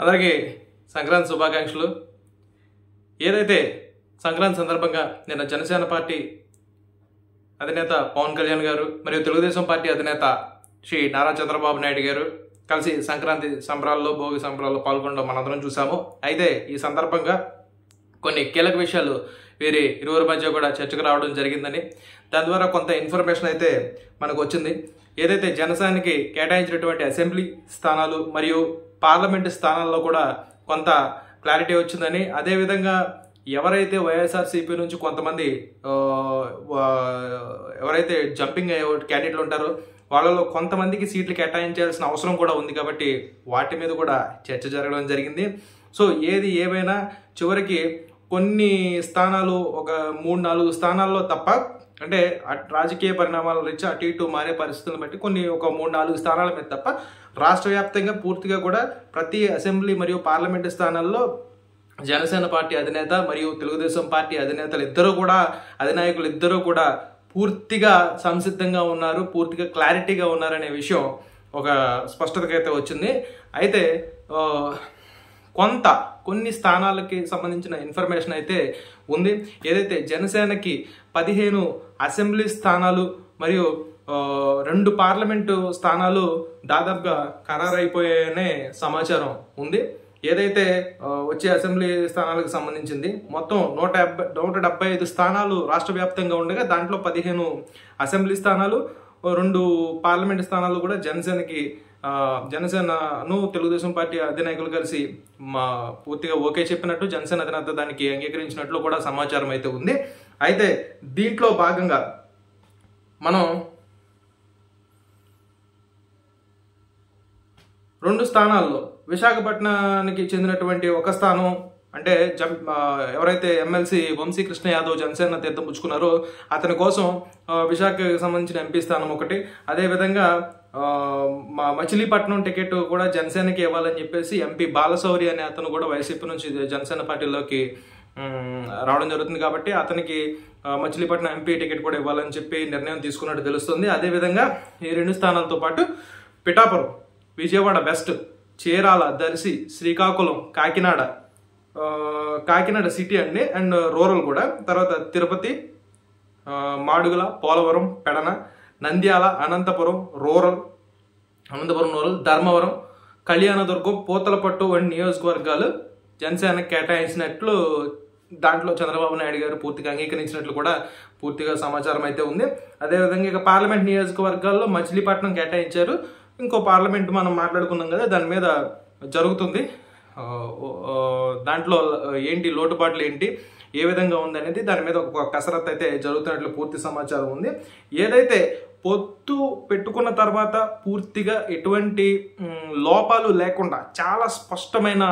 అలాగే సంక్రాంతి శుభాకాంక్షలు. ఏదైతే సంక్రాంతి సందర్భంగా నిన్న జనసేన పార్టీ అధినేత పవన్ కళ్యాణ్ గారు మరియు తెలుగుదేశం పార్టీ అధినేత శ్రీ నారా చంద్రబాబు నాయుడు గారు కలిసి సంక్రాంతి సంబరాల్లో భోగి సంబరాల్లో పాల్గొనడం మనందరం చూసాము. అయితే ఈ సందర్భంగా కొన్ని కీలక విషయాలు వీరి ఇరువురి మధ్య కూడా చర్చకు రావడం జరిగిందని, దాని ద్వారా కొంత ఇన్ఫర్మేషన్ అయితే మనకు వచ్చింది. ఏదైతే జనసేనకి కేటాయించినటువంటి అసెంబ్లీ స్థానాలు మరియు పార్లమెంటు స్థానాల్లో కూడా కొంత క్లారిటీ వచ్చిందని, అదేవిధంగా ఎవరైతే వైఎస్ఆర్సీపీ నుంచి కొంతమంది ఎవరైతే జంపింగ్ క్యాండిడేట్లు ఉంటారో వాళ్ళలో కొంతమందికి సీట్లు కేటాయించాల్సిన అవసరం కూడా ఉంది కాబట్టి వాటి మీద కూడా చర్చ జరగడం జరిగింది. సో ఏది ఏమైనా చివరికి కొన్ని స్థానాలు ఒక 3-4 స్థానాల్లో తప్ప, అంటే రాజకీయ పరిణామాల రీత్యా అటు ఇటు మారే పరిస్థితులను బట్టి కొన్ని ఒక 3-4 స్థానాల మీద తప్ప రాష్ట్ర వ్యాప్తంగా పూర్తిగా కూడా ప్రతి అసెంబ్లీ మరియు పార్లమెంటు స్థానాల్లో జనసేన పార్టీ అధినేత మరియు తెలుగుదేశం పార్టీ అధినేతలు అధినాయకులు ఇద్దరూ కూడా పూర్తిగా సంసిద్ధంగా ఉన్నారు, పూర్తిగా క్లారిటీగా ఉన్నారనే విషయం ఒక స్పష్టతకైతే వచ్చింది. అయితే కొన్ని స్థానాలకి సంబంధించిన ఇన్ఫర్మేషన్ అయితే ఉంది. ఏదైతే జనసేనకి 15 అసెంబ్లీ స్థానాలు మరియు 2 పార్లమెంటు స్థానాలు దాదాపుగా ఖరారైపోయాయనే సమాచారం ఉంది. ఏదైతే వచ్చే అసెంబ్లీ స్థానాలకు సంబంధించింది మొత్తం 175 స్థానాలు రాష్ట్ర వ్యాప్తంగా ఉండగా దాంట్లో 15 అసెంబ్లీ స్థానాలు 2 పార్లమెంటు స్థానాలు కూడా జనసేనను తెలుగుదేశం పార్టీ అధినాయకులు కలిసి పూర్తిగా ఓకే చెప్పినట్టు, జనసేన అధినేత దానికి అంగీకరించినట్లు కూడా సమాచారం అయితే ఉంది. అయితే దీంట్లో భాగంగా మనం 2 స్థానాల్లో విశాఖపట్నానికి చెందినటువంటి ఒక స్థానం, అంటే ఎవరైతే ఎమ్మెల్సీ వంశీ కృష్ణ యాదవ్ జనసేన తీర్థం పుచ్చుకున్నారో అతని కోసం విశాఖకి సంబంధించిన ఎంపీ స్థానం ఒకటి, అదేవిధంగా మచిలీపట్నం టికెట్ కూడా జనసేనకి ఇవ్వాలని చెప్పేసి ఎంపీ బాలశౌరి అనే అతను కూడా వైసీపీ నుంచి జనసేన పార్టీలోకి రావడం జరుగుతుంది. కాబట్టి అతనికి మచిలీపట్నం ఎంపీ టికెట్ కూడా ఇవ్వాలని చెప్పి నిర్ణయం తీసుకున్నట్టు తెలుస్తుంది. అదేవిధంగా ఈ 2 స్థానాలతో పాటు Pithapuram, Vijayawada West, Chirala, Darsi, Srikakulam, Kakinada City and Rural కూడా, తర్వాత తిరుపతి, మాడుగుల, పోలవరం, పెడన, నంద్యాల, అనంతపురం రూరల్, ధర్మవరం, కళ్యాణదుర్గం, పూతలపట్టు వంటి నియోజకవర్గాలు జనసేనకు కేటాయించినట్లు దాంట్లో చంద్రబాబు నాయుడు గారు పూర్తిగా అంగీకరించినట్లు కూడా పూర్తిగా సమాచారం అయితే ఉంది. అదేవిధంగా ఇక పార్లమెంట్ నియోజకవర్గాల్లో మచిలీపట్నం కేటాయించారు. ఇంకో పార్లమెంట్ మనం మాట్లాడుకున్నాం కదా, దాని మీద జరుగుతుంది. దాంట్లో ఏంటి లోటుపాట్లు ఏంటి, ఏ విధంగా ఉంది అనేది దాని మీద ఒక కసరత్తు అయితే జరుగుతున్నట్లు పూర్తి సమాచారం ఉంది. ఏదైతే పొత్తు పెట్టుకున్న తర్వాత పూర్తిగా ఎటువంటి లోపాలు లేకుండా చాలా స్పష్టమైన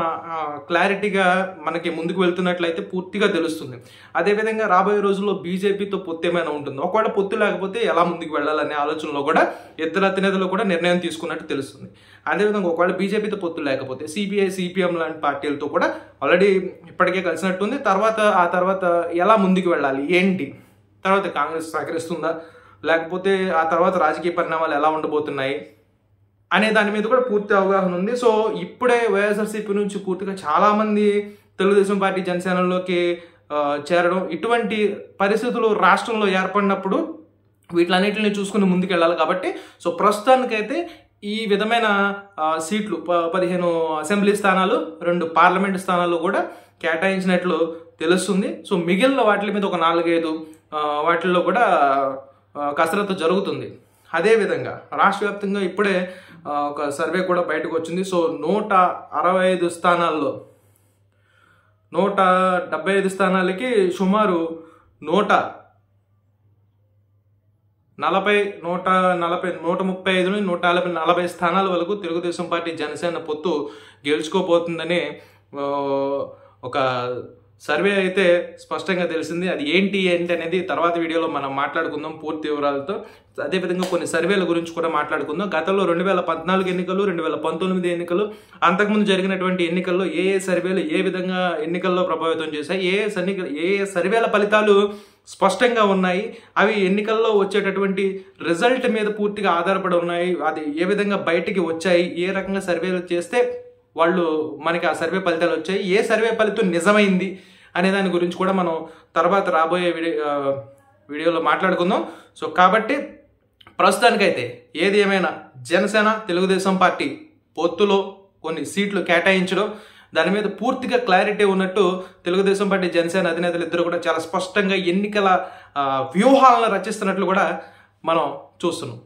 క్లారిటీగా మనకి ముందుకు వెళ్తున్నట్లయితే పూర్తిగా తెలుస్తుంది. అదేవిధంగా రాబోయే రోజుల్లో బీజేపీతో పొత్తు ఏమైనా ఉంటుంది, ఒకవేళ పొత్తు లేకపోతే ఎలా ముందుకు వెళ్ళాలనే ఆలోచనలో కూడా ఇద్దరు అధినేతలు కూడా నిర్ణయం తీసుకున్నట్టు తెలుస్తుంది. అదేవిధంగా ఒకవేళ బీజేపీతో పొత్తు లేకపోతే సిపిఐ, సిపిఎం లాంటి పార్టీలతో కూడా ఆల్రెడీ ఇప్పటికే కలిసినట్టుంది. ఆ తర్వాత ఎలా ముందుకు వెళ్ళాలి ఏంటి, తర్వాత కాంగ్రెస్ సహకరిస్తుందా, లేకపోతే ఆ తర్వాత రాజకీయ పరిణామాలు ఎలా ఉండబోతున్నాయి అనే దాని మీద కూడా పూర్తి అవగాహన ఉంది. సో ఇప్పుడే వైఎస్ఆర్సీపీ నుంచి పూర్తిగా చాలామంది తెలుగుదేశం పార్టీ జనసేనలోకి చేరడం, ఇటువంటి పరిస్థితులు రాష్ట్రంలో ఏర్పడినప్పుడు వీటిలన్నింటినీ చూసుకుని ముందుకు వెళ్ళాలి. కాబట్టి సో ప్రస్తుతానికైతే ఈ విధమైన సీట్లు 15 అసెంబ్లీ స్థానాలు 2 పార్లమెంటు స్థానాలు కూడా కేటాయించినట్లు తెలుస్తుంది. సో మిగిలిన వాటి మీద ఒక 4-5 వాటిల్లో కూడా కసరత్తు జరుగుతుంది. అదేవిధంగా రాష్ట్ర వ్యాప్తంగా ఇప్పుడే ఒక సర్వే కూడా బయటకు వచ్చింది. సో 165 స్థానాల్లో 175 స్థానాలకి సుమారు 135 నుంచి 140 స్థానాల వరకు తెలుగుదేశం పార్టీ జనసేన పొత్తు గెలుచుకోబోతుందని ఒక సర్వే అయితే స్పష్టంగా తెలిసింది. అది ఏంటి అనేది తర్వాత వీడియోలో మనం మాట్లాడుకుందాం పూర్తి వివరాలతో. అదేవిధంగా కొన్ని సర్వేల గురించి కూడా మాట్లాడుకుందాం. గతంలో 2014 ఎన్నికలు, 2019 ఎన్నికలు, అంతకుముందు జరిగినటువంటి ఎన్నికల్లో ఏ సర్వేలు ఏ విధంగా ఎన్నికల్లో ప్రభావితం చేశాయి, ఏ సర్వేల ఫలితాలు స్పష్టంగా ఉన్నాయి, అవి ఎన్నికల్లో వచ్చేటటువంటి రిజల్ట్ మీద పూర్తిగా ఆధారపడి ఉన్నాయి, అది ఏ విధంగా బయటికి వచ్చాయి, ఏ రకంగా సర్వేలు చేస్తే వాళ్ళు మనకి ఆ సర్వే ఫలితాలు వచ్చాయి, ఏ సర్వే ఫలితం నిజమైంది అనే దాని గురించి కూడా మనం తర్వాత రాబోయే వీడియోలో మాట్లాడుకుందాం. సో కాబట్టి ప్రస్తుతానికైతే ఏది ఏమైనా జనసేన తెలుగుదేశం పార్టీ పొత్తులో కొన్ని సీట్లు కేటాయించడం, దాని మీద పూర్తిగా క్లారిటీ ఉన్నట్టు తెలుగుదేశం పార్టీ జనసేన అధినేతలు ఇద్దరు కూడా చాలా స్పష్టంగా ఎన్నికల వ్యూహాలను రచిస్తున్నట్లు కూడా మనం చూస్తున్నాం.